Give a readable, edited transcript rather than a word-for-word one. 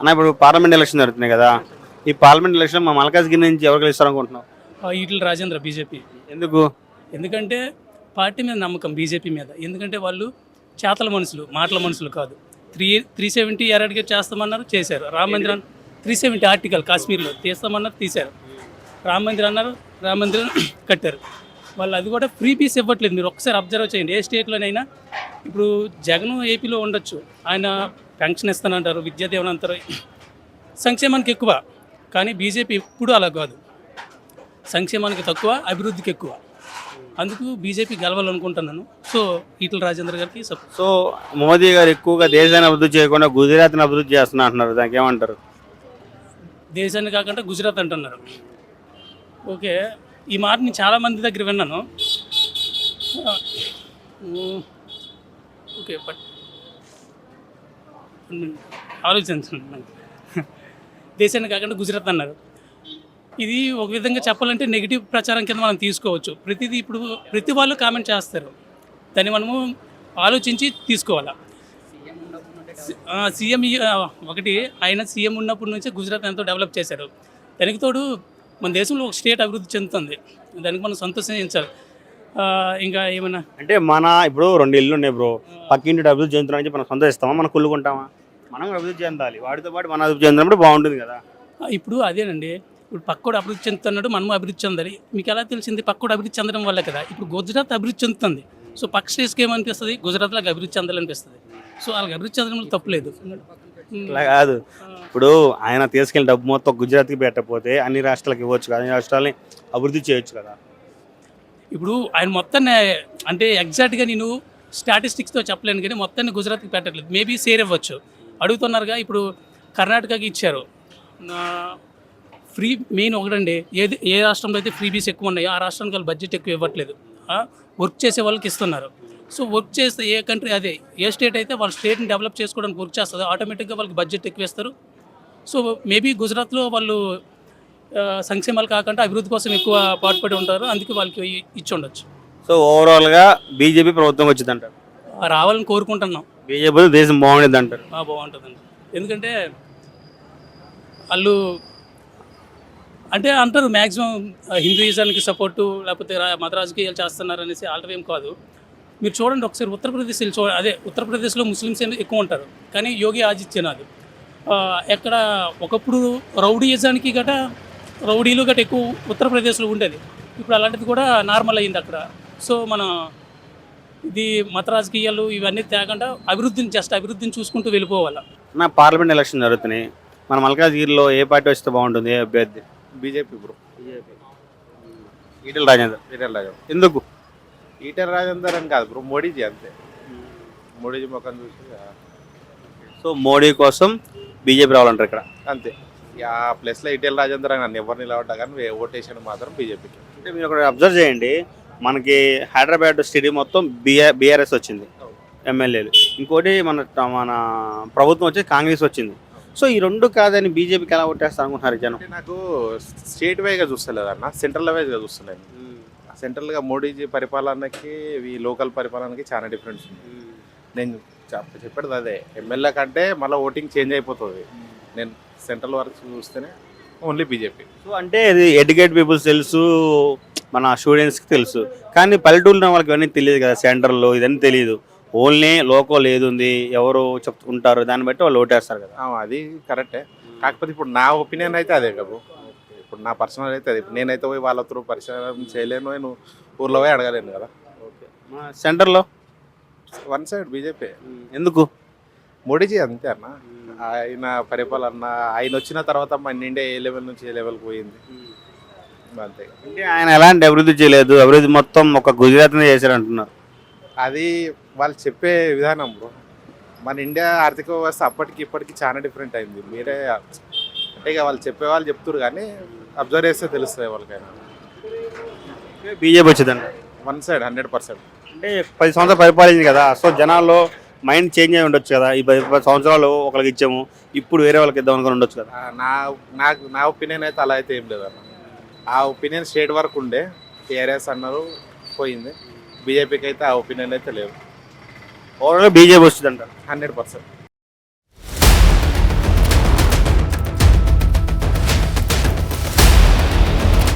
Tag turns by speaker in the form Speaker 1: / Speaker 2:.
Speaker 1: అన్న ఇప్పుడు parliament election జరుగుతున్నాయి కదా, ఈ పార్లమెంట్ ఎలక్షన్ మా మల్కాజ్గిరి నుంచి ఎవరు గెలుస్తారు అనుకుంటున్నాం?
Speaker 2: ఈటల రాజేంద్ర బీజేపీ.
Speaker 1: ఎందుకు?
Speaker 2: ఎందుకంటే పార్టీ మీద నమ్మకం బీజేపీ మీద. ఎందుకంటే వాళ్ళు చేతల మనుషులు, మాటల మనుషులు కాదు. 370 ఎరాడికేట్ చేస్తామన్నారు, చేశారు. రామ మందిరం 370 ఆర్టికల్ కాశ్మీర్లో తీస్తామన్నారు, తీశారు. రామ మందిరం అన్నారు, రామ మందిరం కట్టారు. వాళ్ళు అది కూడా ఫ్రీ పీస్ ఇవ్వట్లేదు. మీరు ఒకసారి అబ్జర్వ్ చేయండి, ఏ స్టేట్లోనైనా. ఇప్పుడు జగన్ ఏపీలో ఉండొచ్చు, ఆయన పెన్షన్ ఇస్తానంటారు, విద్యాదీవెన అంటారు, సంక్షేమానికి ఎక్కువ. కానీ బీజేపీ ఎప్పుడు అలా కాదు, సంక్షేమానికి తక్కువ, అభివృద్ధికి ఎక్కువ. అందుకు బీజేపీ గెలవాలనుకుంటున్నాను. సో ఈటల రాజేంద్ర గారికి సపోర్ట్.
Speaker 1: సో మోదీ గారు ఎక్కువగా దేశాన్ని అభివృద్ధి చేయకుండా గుజరాత్ని అభివృద్ధి చేస్తున్నా అంటున్నారు, దానికి ఏమంటారు?
Speaker 2: దేశాన్ని కాకుండా గుజరాత్ అంటున్నారు. ఓకే, ఈ మాట నేను చాలామంది దగ్గర విన్నాను. ఓకే, బట్ ఆలోచించండి. దేశాన్ని కాకుండా గుజరాత్ అన్నారు. ఇది ఒక విధంగా చెప్పాలంటే నెగిటివ్ ప్రచారం కింద మనం తీసుకోవచ్చు. ప్రతిదీ ఇప్పుడు ప్రతి వాళ్ళు కామెంట్ చేస్తారు, దాన్ని మనము ఆలోచించి తీసుకోవాలి. సీఎం ఒకటి, ఆయన సీఎం ఉన్నప్పటి నుంచే గుజరాత్ ఎంతో డెవలప్ చేశారు. దానికి తోడు మన దేశంలో ఒక స్టేట్ అభివృద్ధి చెందుతుంది, దానికి మనం సంతోషించాలి. ఇంకా ఏమన్నా
Speaker 1: అంటే మన ఇప్పుడు 2 ఇళ్ళు ఉన్నాయి బ్రో, పక్కింటి అభివృద్ధి చెందుతున్నారని చెప్పి మనం సంతోషిస్తామా? మనం కుళ్ళుకుంటామా? మనం అభివృద్ధి చెందాలి, వాటితో పాటు మన అభివృద్ధి చెందినప్పుడు బాగుంటుంది కదా.
Speaker 2: ఇప్పుడు అదేనండి, ఇప్పుడు పక్కోడు అభివృద్ధి చెందుతున్నాడు, మనము అభివృద్ధి చెందాలి. మీకు ఎలా తెలిసింది? పక్కోడు అభివృద్ధి చెందడం వల్ల కదా. ఇప్పుడు గుజరాత్ అభివృద్ధి చెందుతుంది, సో పక్క స్టేట్స్కి ఏమనిపిస్తుంది? గుజరాత్లోకి అభివృద్ధి చెందాలనిపిస్తుంది. సో వాళ్ళకి అభివృద్ధి చెందడంలో తప్పులేదు.
Speaker 1: అలా కాదు, ఇప్పుడు ఆయన తీసుకెళ్ళిన డబ్బు మొత్తం గుజరాత్కి పెట్టకపోతే అన్ని రాష్ట్రాలకు ఇవ్వచ్చు కదా, అన్ని రాష్ట్రాలని అభివృద్ధి చేయొచ్చు కదా.
Speaker 2: ఇప్పుడు ఆయన మొత్తాన్ని అంటే ఎగ్జాక్ట్గా నేను స్టాటిస్టిక్స్తో చెప్పలేను, కానీ మొత్తాన్ని గుజరాత్కి పెట్టట్లేదు. మేబీ షేర్ ఇవ్వచ్చు, అడుగుతున్నారుగా. ఇప్పుడు కర్ణాటకకి ఇచ్చారు ఫ్రీ. మెయిన్ ఒకటండి, ఏ రాష్ట్రంలో అయితే ఫ్రీ బీస్ ఎక్కువ ఉన్నాయో ఆ రాష్ట్రానికి వాళ్ళు బడ్జెట్ ఎక్కువ ఇవ్వట్లేదు, వర్క్ చేసే వాళ్ళకి ఇస్తున్నారు. సో వర్క్ చేస్తే ఏ కంట్రీ, అదే ఏ స్టేట్ అయితే వాళ్ళ స్టేట్ని డెవలప్ చేసుకోవడానికి వర్క్ చేస్తుందో ఆటోమేటిక్గా వాళ్ళకి బడ్జెట్ ఎక్కువ ఇస్తారు. సో మేబీ గుజరాత్లో వాళ్ళు సంక్షేమాలు కాకుండా అభివృద్ధి కోసం ఎక్కువ పాటుపడి ఉంటారు, అందుకే వాళ్ళకి ఇచ్చి ఉండొచ్చు.
Speaker 1: సో ఓవరాల్గా బీజేపీ ప్రభుత్వం వచ్చింది అంటారు?
Speaker 2: రావాలని కోరుకుంటున్నాం.
Speaker 1: బీజేపీ దేశం బాగుండేది అంటారు?
Speaker 2: బాగుంటుందండి. ఎందుకంటే వాళ్ళు అంటే అంటారు మ్యాక్సిమం హిందూయిజానికి సపోర్టు, లేకపోతే మత రాజకీయాలు చేస్తున్నారు అనేసి ఆల్టవేం కాదు. మీరు చూడండి ఒకసారి ఉత్తరప్రదేశ్ అదే ఉత్తరప్రదేశ్లో ముస్లిమ్స్ ఎక్కువ ఉంటారు, కానీ యోగి ఆదిత్యనాథ్ ఎక్కడ ఒకప్పుడు రౌడీయిజానికి రౌడీలు గట ఎక్కువ ఉత్తరప్రదేశ్లో ఉండేది, ఇప్పుడు అలాంటిది కూడా నార్మల్ అయ్యింది అక్కడ. సో మన ఇది మత రాజకీయాలు ఇవన్నీ తేకుండా అభివృద్ధిని చూసుకుంటూ వెళ్ళిపోవాలి.
Speaker 1: నా పార్లమెంట్ ఎలక్షన్ జరుగుతున్నాయి, మన మల్కాజ్గిరిలో ఏ పార్టీ వస్తే బాగుంటుంది, ఏ అభ్యర్థి?
Speaker 3: BJP bro.
Speaker 1: ఈటల రాజేందర్. ఎందుకు?
Speaker 3: ఈటల రాజేందర్ అని కాదు బ్రో, మోడీజీ అంతే. మోడీజీ ముఖం చూసి
Speaker 1: సో మోడీ కోసం బీజేపీ రావాలంటారు ఇక్కడ
Speaker 3: అంతే. ఆ ప్లేస్లో ఈటల రాజేందర్ అని నన్ను ఎవరు నిలబడ్డా కానీ ఓటేషన్ మాత్రం బీజేపీకి.
Speaker 1: అంటే మీరు ఒకటి అబ్జర్వ్ చేయండి, మనకి హైదరాబాద్ స్టేడియం మొత్తం బీఆర్ఎస్ వచ్చింది ఎమ్మెల్యేలు, ఇంకోటి మన ప్రభుత్వం వచ్చి కాంగ్రెస్ వచ్చింది. సో ఈ రెండు కాదని బీజేపీకి ఎలా ఓటేస్తారు అనుకుంటున్నారు జనం?
Speaker 3: నాకు స్టేట్ వైజ్గా చూస్తలేదన్న, సెంట్రల్ వైజ్గా చూస్తలేదు. సెంట్రల్గా మోడీజీ పరిపాలనకి ఈ లోకల్ పరిపాలనకి చాలా డిఫరెన్స్ ఉంది. నేను చెప్పేది అదే, ఎమ్మెల్యే కంటే మళ్ళీ ఓటింగ్ చేంజ్ అయిపోతుంది. నేను సెంట్రల్ వరకు చూస్తేనే ఓన్లీ బీజేపీ.
Speaker 1: సో అంటే ఇది ఎడ్యుకేట్ పీపుల్స్ తెలుసు, మన స్టూడెంట్స్కి తెలుసు, కానీ పల్లెటూరులో వాళ్ళకి ఇవన్నీ తెలియదు కదా, సెంటర్లో ఇదన్నీ తెలియదు. ఓన్లీ లోకల్ ఏది ఉంది ఎవరు చెప్పుకుంటారు దాన్ని బట్టి వాళ్ళు ఓటేస్తారు కదా.
Speaker 3: అది కరెక్టే, కాకపోతే ఇప్పుడు నా ఒపీనియన్ అయితే అదే కదా. ఇప్పుడు నా పర్సనల్ అయితే అది, నేనైతే పోయి వాళ్ళతో పరిశీలన చేయలేను, నేను ఊర్లో పోయి అడగలేను కదా.
Speaker 1: ఓకే, సెంటర్లో
Speaker 3: వన్ సైడ్ బీజేపీ.
Speaker 1: ఎందుకు?
Speaker 3: మోడీజీ అంతే అన్న, ఆయన పరిపాలన, ఆయన వచ్చిన తర్వాత మన ఇండియా ఏ లెవెల్ నుంచి ఏ లెవెల్కి పోయింది అంతే.
Speaker 1: అంటే ఆయన ఎలాంటి అభివృద్ధి చేయలేదు, అభివృద్ధి మొత్తం ఒక గుజరాత్నే చేశారు అంటున్నారు.
Speaker 3: అది వాళ్ళు చెప్పే విధానం బ్రో. మన ఇండియా ఆర్థిక వ్యవస్థ అప్పటికి ఇప్పటికి చాలా డిఫరెంట్ అయింది. మీరే అంటే ఇక వాళ్ళు చెప్పేవాళ్ళు చెప్తారు, కానీ అబ్జర్వ్ చేస్తే తెలుస్తుంది వాళ్ళకైనా.
Speaker 1: బీజేపీ వచ్చిందండి
Speaker 3: వన్ సైడ్ 100%.
Speaker 1: అంటే 10 సంవత్సరాలు పరిపాలించింది కదా, సో జనాల్లో మైండ్ చేంజ్ అయి ఉండొచ్చు కదా. ఈ 10 సంవత్సరాలు ఒకరికి ఇచ్చాము, ఇప్పుడు వేరే వాళ్ళకి ఇద్దాం అనుకుని ఉండొచ్చు కదా.
Speaker 3: నా ఒపీనియన్ అయితే అలా అయితే ఏం లేదన్న. ఆ ఒపీనియన్ స్టేట్ వరకు ఉండే, టీఆర్ఎస్ అన్నారు పోయింది. బీజేపీకి అయితే ఆ ఒపీనియన్ అయితే లేదు.
Speaker 1: ఓవరాల్ బీజేపీ వస్తుందంట
Speaker 3: 100%.